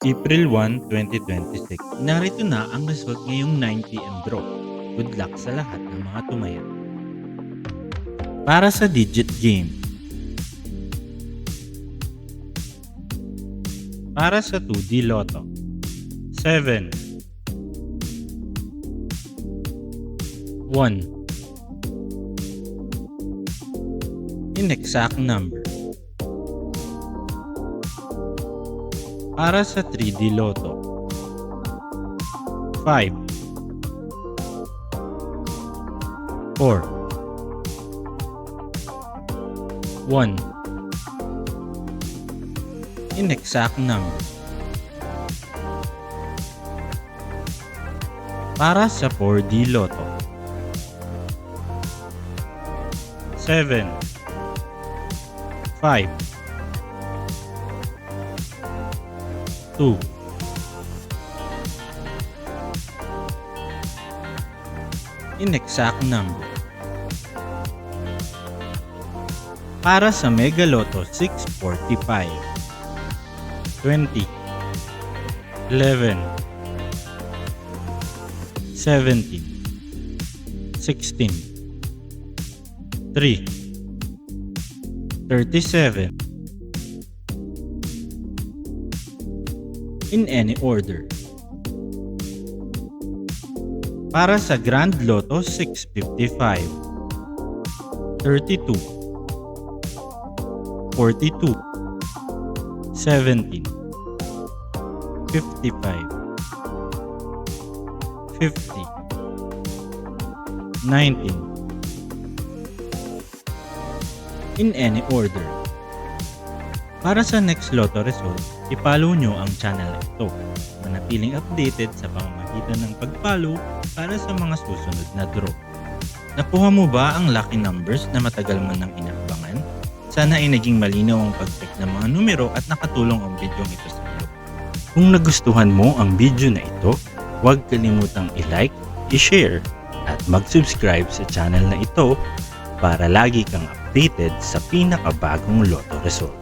April 1, 2026. Narito na ang result ngayong 9 PM draw. Good luck sa lahat ng mga tumaya. Para sa digit game. Para sa 2D Lotto. 7 1 Inexact number. Para sa 3D Lotto. 5 4 1 Inexact number. Para sa 4D Lotto. 7 5 2 Inexact number. Para sa Mega Lotto 645. 20 11 17 16 3 37 in any order. Para sa Grand Lotto 655. 32 42 17 55 50 19 in any order. Para sa next Lotto result, i-follow nyo ang channel na ito. Manatiling updated sa pamamagitan ng pag-follow para sa mga susunod na draw. Nakuha mo ba ang lucky numbers na matagal mo nang inaabangan? Sana ay naging malinaw ang pag-check ng mga numero at nakatulong ang video ito sa iyo. Kung nagustuhan mo ang video na ito, huwag kalimutang i-like, i-share, at mag-subscribe sa channel na ito para lagi kang updated sa pinakabagong Lotto result.